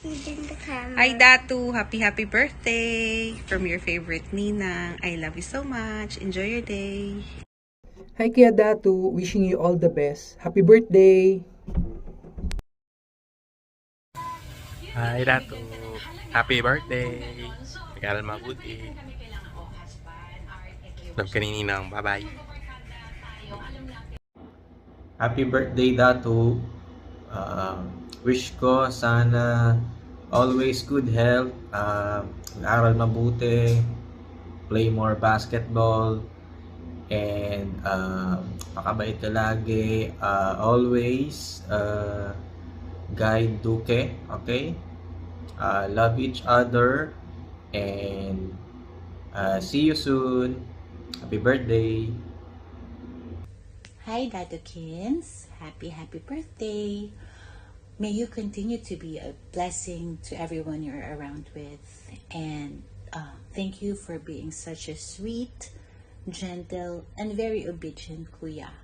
Hi Datu, happy birthday from your favorite Ninang. I love you so much. Enjoy your day. Hi Kuya Datu, wishing you all the best. Happy birthday! Hi Ratu, happy birthday! Mag-aral mabuti. Love ka ni Ninang, bye-bye. Happy birthday, Datu. Wish ko sana always good health, aral mabuti, play more basketball, and makabait ka lagi. Always guide Duke, okay? Love each other, and see you soon. Happy birthday! Hi, Dadokins. Happy birthday. May you continue to be a blessing to everyone you're around with. And thank you for being such a sweet, gentle, and very obedient kuya.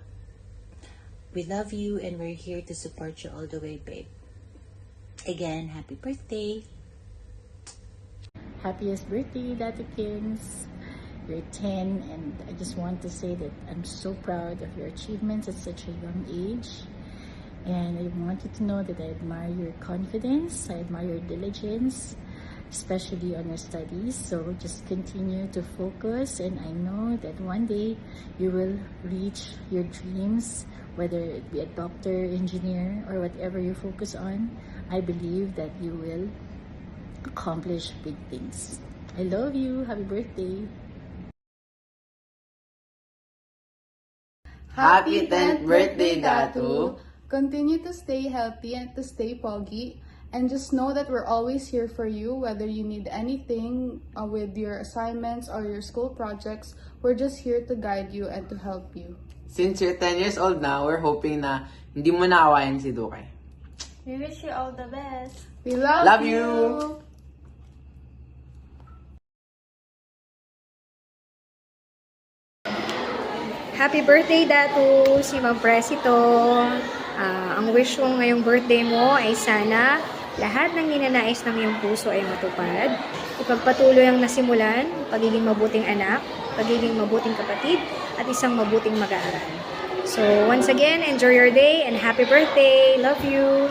We love you and we're here to support you all the way, babe. Again, happy birthday. Happiest birthday, Datukins. You're 10, and I just want to say that I'm so proud of your achievements at such a young age. And I want you to know that I admire your confidence, I admire your diligence, especially on your studies. So just continue to focus, and I know that one day you will reach your dreams, whether it be a doctor, engineer, or whatever you focus on. I believe that you will accomplish big things. I love you. Happy birthday. Happy 10th birthday, Datu! Continue to stay healthy and to stay poggy. And just know that we're always here for you, whether you need anything with your assignments or your school projects. We're just here to guide you and to help you. Since you're 10 years old now, we're hoping na hindi mo naawayan si Duke. We wish you all the best. We love you! Happy birthday, Datu! Si Ma'am Presito. Ang wish ko ngayong birthday mo ay sana lahat ng ninanais ng iyong puso ay matupad. Ipagpatuloy ang nasimulan, pagiging mabuting anak, pagiging mabuting kapatid, at isang mabuting mag-aaral. So, once again, enjoy your day and happy birthday! Love you!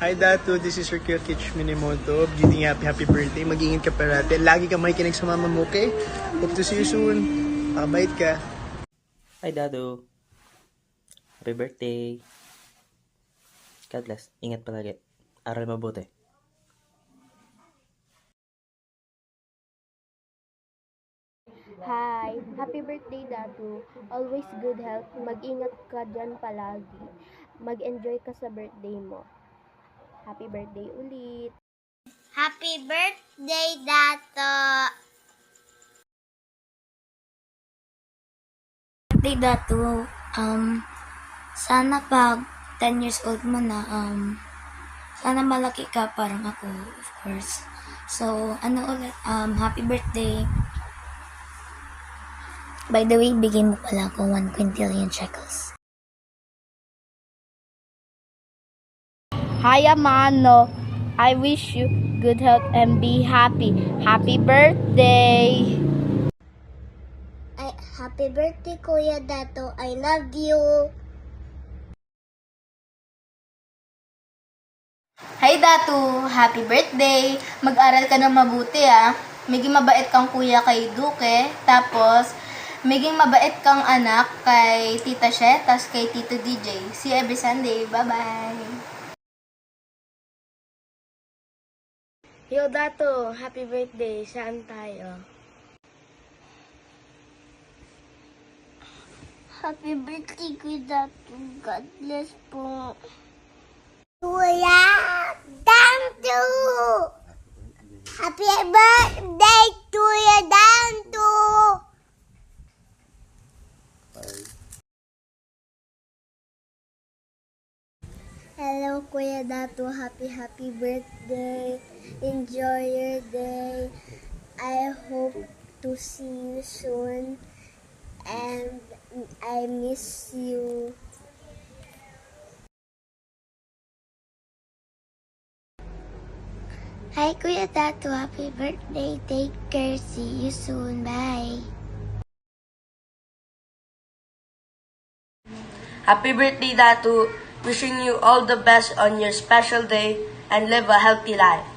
Hi Datu, this is Rikyo Kitch Minimoto. Greeting happy birthday. Mag-ingat ka parati. Lagi ka makikinig sa mama mo, okay? Hope to see you soon. Makabait ka. Hi Dadu. Happy birthday. God bless. Ingat palagi. Aral mabuti. Hi, happy birthday, Datu. Always good health. Mag-ingat ka dyan palagi. Mag-enjoy ka sa birthday mo. Happy birthday ulit. Happy birthday, Dato! Birthday, Dato. Sana pag 10 years old mo na, sana malaki ka parang ako, of course. So, happy birthday. By the way, bigay mo pala ako 1 quintillion shekels. Hi, Amano. I wish you good health and be happy. Happy birthday! Happy birthday, Kuya Dato. I love you. Hi Datu! Happy birthday! Mag-aral ka ng mabuti Maging mabait kang kuya kay Duke. Tapos, maging mabait kang anak kay Tita She, tas kay Tito DJ. See you every Sunday. Bye-bye! Yo, Dato. Happy birthday. Saan tayo? Happy birthday, Kuya Dato. God bless po. Kuya Dato! Happy birthday, Kuya Dato! Hello, Kuya Dato. Happy birthday. Enjoy your day. I hope to see you soon. And I miss you. Hi, Kuya Datu. Happy birthday. Take care. See you soon. Bye. Happy birthday, Datu. Wishing you all the best on your special day and live a healthy life.